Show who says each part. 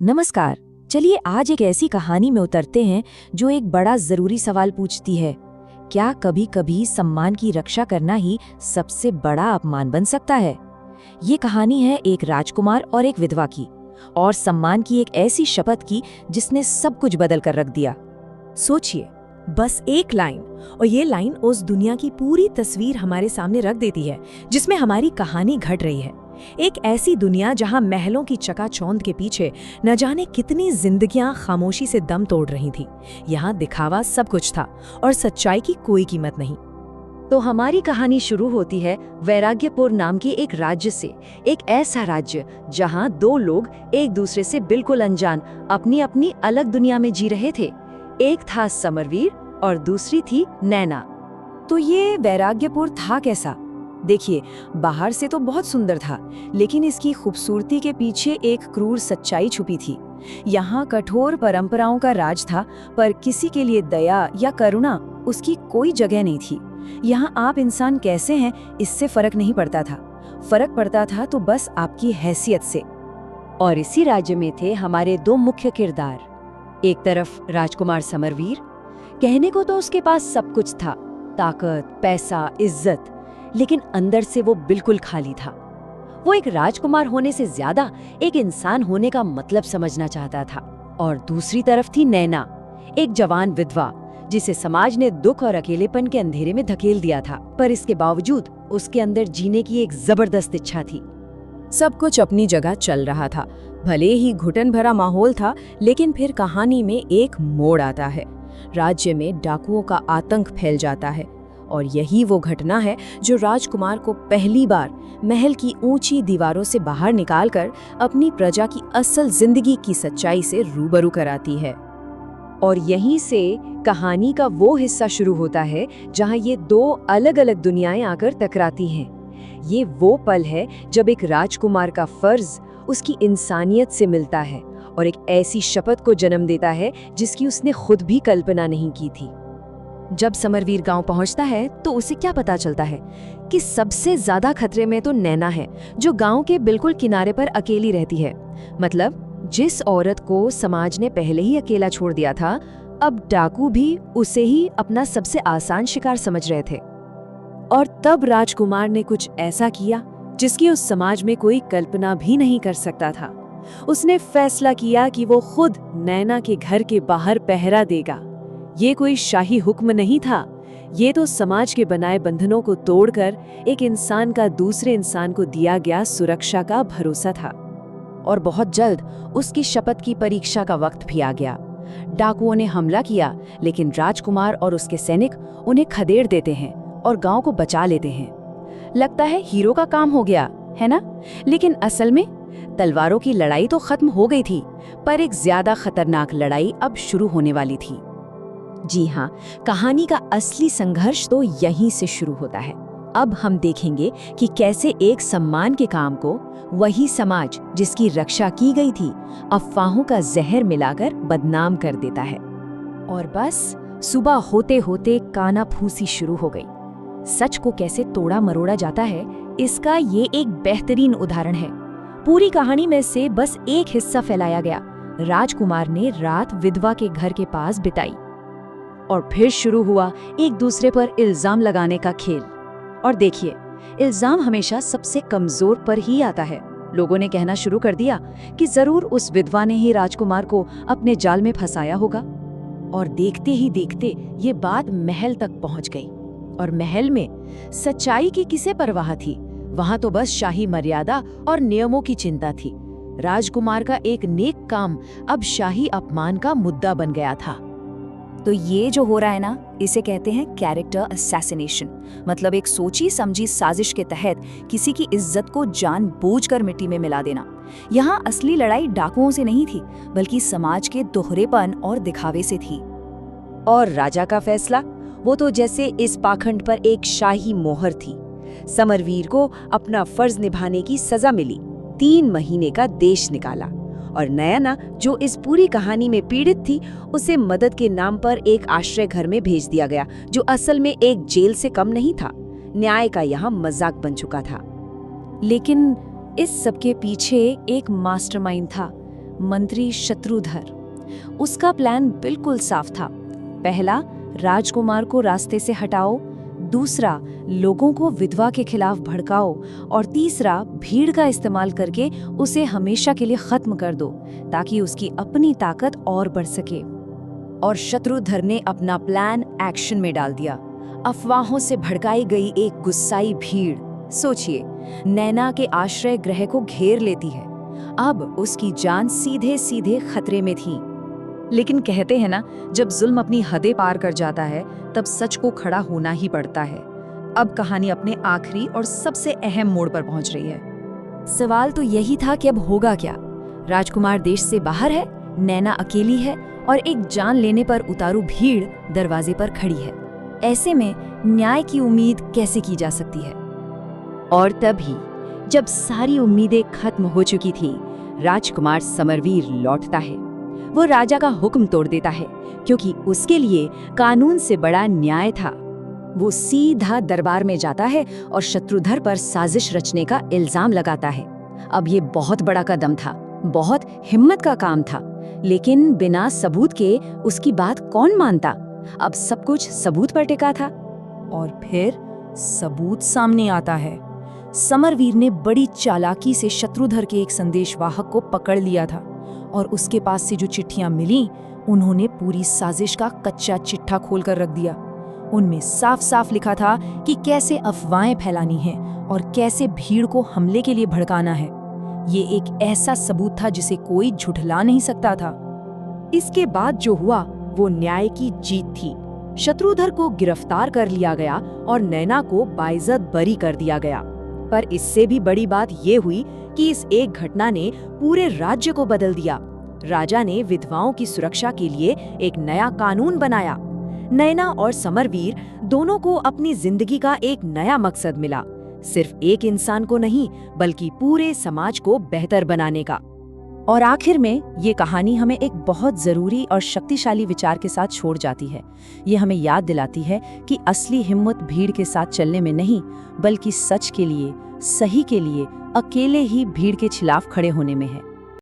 Speaker 1: नमस्कार। चलिए आज एक ऐसी कहानी में उतरते हैं जो एक बड़ा जरूरी सवाल पूछती है। क्या कभी कभी सम्मान की रक्षा करना ही सबसे बड़ा अपमान बन सकता है? ये कहानी है एक राजकुमार और एक विधवा की, और सम्मान की एक ऐसी शपथ की जिसने सब कुछ बदल कर रख दिया।
Speaker 2: सोचिए, बस एक लाइन, और ये लाइन उस दुनिया की पूरी तस्वीर हमारे सामने रख देती है जिसमें हमारी कहानी घट रही है। एक ऐसी दुनिया जहां महलों की चकाचौंध के पीछे न जाने कितनी जिंदगियां खामोशी से दम तोड़ रही थीं। यहाँ दिखावा सब कुछ था और सच्चाई की कोई कीमत नहीं।
Speaker 1: तो हमारी कहानी शुरू होती है वैराग्यपुर नाम की एक राज्य से। एक ऐसा राज्य जहां दो लोग एक दूसरे से बिल्कुल अनजान अपनी अपनी अलग दुनिया में जी रहे थे। एक था समरवीर और दूसरी थी नैना।
Speaker 2: तो ये वैराग्यपुर था कैसा? देखिए, बाहर से तो बहुत सुंदर था, लेकिन इसकी खूबसूरती के पीछे एक क्रूर सच्चाई छुपी थी। यहाँ कठोर परंपराओं का राज था, पर किसी के लिए दया या करुणा उसकी कोई जगह नहीं थी। यहाँ आप इंसान कैसे हैं इससे फर्क नहीं पड़ता था। फर्क पड़ता था तो बस आपकी हैसियत से।
Speaker 1: और इसी राज्य में थे हमारे दो मुख्य किरदार। एक तरफ राजकुमार समरवीर, कहने को तो उसके पास सब कुछ था, ताकत, पैसा, इज्जत, लेकिन अंदर से वो बिल्कुल खाली था। वो एक राजकुमार होने से ज्यादा एक इंसान होने का मतलब समझना चाहता था। और दूसरी तरफ थी नैना, एक जवान विधवा जिसे समाज ने दुख और अकेलेपन के अंधेरे में धकेल दिया था, पर इसके बावजूद उसके अंदर जीने की एक जबरदस्त इच्छा थी।
Speaker 2: सब कुछ अपनी जगह चल रहा था। भले ही घुटन भरा माहौल था, लेकिन फिर कहानी में एक मोड़ आता है। राज्य में डाकुओं का आतंक फैल जाता है, और यही वो घटना है जो राजकुमार को पहली बार महल की ऊंची दीवारों से बाहर निकालकर अपनी प्रजा की असल जिंदगी की सच्चाई से रूबरू कराती है।
Speaker 1: और यहीं से कहानी का वो हिस्सा शुरू होता है जहां ये दो अलग अलग दुनियाएं आकर टकराती हैं। ये वो पल है जब एक राजकुमार का फर्ज उसकी इंसानियत से मिलता है और एक ऐसी शपथ को जन्म देता है जिसकी उसने खुद भी कल्पना नहीं की थी। जब समरवीर गांव पहुंचता है तो उसे क्या पता चलता है कि सबसे ज्यादा खतरे में तो नैना है, जो गांव के बिल्कुल किनारे पर अकेली रहती है। मतलब जिस औरत को समाज ने पहले ही अकेला छोड़ दिया था, अब डाकू भी उसे ही अपना सबसे आसान शिकार समझ रहे थे।
Speaker 2: और तब राजकुमार ने कुछ ऐसा किया जिसकी उस समाज में कोई कल्पना भी नहीं कर सकता था। उसने फैसला किया कि वो खुद नैना के घर के बाहर पहरा देगा। ये कोई शाही हुक्म नहीं था, ये तो समाज के बनाए बंधनों को तोड़कर एक इंसान का दूसरे इंसान को दिया गया सुरक्षा का भरोसा था।
Speaker 1: और बहुत जल्द उसकी शपथ की परीक्षा का वक्त भी आ गया। डाकुओं ने हमला किया, लेकिन राजकुमार और उसके सैनिक उन्हें खदेड़ देते हैं और गांव को बचा लेते हैं। लगता है हीरो का काम हो गया, है ना? लेकिन असल में तलवारों की लड़ाई तो खत्म हो गई थी, पर एक ज्यादा खतरनाक लड़ाई अब शुरू होने वाली थी। जी हाँ, कहानी का असली संघर्ष तो यहीं से शुरू होता है। अब हम देखेंगे कि कैसे एक सम्मान के काम को वही समाज जिसकी रक्षा की गई थी, अफवाहों का जहर मिलाकर बदनाम कर देता है। और बस सुबह होते होते कानाफूसी शुरू हो गई। सच को कैसे तोड़ा मरोड़ा जाता है, इसका ये एक बेहतरीन उदाहरण है। पूरी कहानी में से बस एक हिस्सा फैलाया गया। राजकुमार ने रात विधवा के घर के पास बिताई, और फिर शुरू हुआ एक दूसरे पर इल्जाम लगाने का खेल। और देखिए, इल्जाम हमेशा सबसे कमजोर पर ही आता है। लोगों ने कहना शुरू कर दिया कि जरूर उस विधवा ने ही राजकुमार को अपने जाल में फंसाया होगा। और देखते ही देखते ये बात महल तक पहुंच गई। और महल में सच्चाई की किसे परवाह थी? वहां तो बस शाही मर्यादा और नियमों की चिंता थी। राजकुमार का एक नेक काम अब शाही अपमान का मुद्दा बन गया था।
Speaker 2: तो ये जो हो रहा है ना, इसे कहते हैं कैरेक्टर असैसिनेशन। मतलब एक सोची समझी साजिश के तहत किसी की इज्जत को जानबूझकर मिट्टी में मिला देना। यहाँ असली लड़ाई डाकुओं से नहीं थी, बल्कि समाज के दोहरेपन और दिखावे से थी।
Speaker 1: और राजा का फैसला, वो तो जैसे इस पाखंड पर एक शाही मोहर थी। समरवीर को अपना फर्ज निभाने की सजा मिली, 3 महीने का देश निकाला। और नैना, जो इस पूरी कहानी में पीड़ित थी, उसे मदद के नाम पर एक आश्रय घर में भेज दिया गया, जो असल में एक जेल से कम नहीं था। न्याय का यहाँ मजाक बन चुका था।
Speaker 2: लेकिन इस सबके पीछे एक मास्टरमाइंड था। मंत्री शत्रुधर। उसका प्लान बिल्कुल साफ था। पहला, राजकुमार को रास्ते से हटाओ। दूसरा, लोगों को विधवा के खिलाफ भड़काओ। और तीसरा, भीड़ का इस्तेमाल करके उसे हमेशा के लिए खत्म कर दो, ताकि उसकी अपनी ताकत और बढ़ सके। और शत्रुधर ने अपना प्लान एक्शन में डाल दिया। अफवाहों से भड़काई गई एक गुस्साई भीड़, सोचिए, नैना के आश्रय गृह को घेर लेती है। अब उसकी जान सीधे सीधे खतरे में थी। लेकिन कहते हैं ना, जब जुल्म अपनी हदें पार कर जाता है तब सच को खड़ा होना ही पड़ता है। अब कहानी अपने आखिरी और सबसे अहम मोड़ पर पहुंच रही है। सवाल तो यही था कि अब होगा क्या। राजकुमार देश से बाहर है, नैना अकेली है और एक जान लेने पर उतारू भीड़ दरवाजे पर खड़ी है। ऐसे में न्याय की उम्मीद कैसे की जा सकती है?
Speaker 1: और तभी जब सारी उम्मीदें खत्म हो चुकी थी, राजकुमार समरवीर लौटता है। वो राजा का हुक्म तोड़ देता है, क्योंकि उसके लिए कानून से बड़ा न्याय था।
Speaker 2: वो सीधा दरबार में जाता है और शत्रुधर पर साजिश रचने का इल्जाम लगाता है। अब ये बहुत बड़ा कदम था, बहुत हिम्मत का काम था, लेकिन बिना सबूत के उसकी बात कौन मानता? अब सब कुछ सबूत पर टिका था। और फिर सबूत सामने आता है। समरवीर ने बड़ी चालाकी से शत्रुधर के एक संदेशवाहक को पकड़ लिया था और उसके पास से जो चिट्ठियां मिली, उन्होंने पूरी साजिश का कच्चा चिट्ठा खोलकर रख दिया। उनमें साफ साफ लिखा था कि कैसे अफवाहें फैलानी हैं और कैसे भीड़ को हमले के लिए भड़काना है। ये एक ऐसा सबूत था जिसे कोई झुठला नहीं सकता था। इसके बाद जो हुआ वो न्याय की जीत थी। शत्रुधर को गिरफ्तार कर लिया गया और नैना को बाइज्जत बरी कर दिया गया। पर इससे भी बड़ी बात ये हुई कि इस एक घटना ने पूरे राज्य को बदल दिया। राजा ने विधवाओं की सुरक्षा के लिए एक नया कानून बनाया। नैना और समरवीर दोनों को अपनी जिंदगी का एक नया मकसद मिला, सिर्फ एक इंसान को नहीं बल्कि पूरे समाज को बेहतर बनाने का। और आखिर में ये कहानी हमें एक बहुत जरूरी और शक्तिशाली विचार के साथ छोड़ जाती है। ये हमें याद दिलाती है कि असली हिम्मत भीड़ के साथ चलने में नहीं, बल्कि सच के लिए, सही के लिए, अकेले ही भीड़ के खिलाफ खड़े होने में है।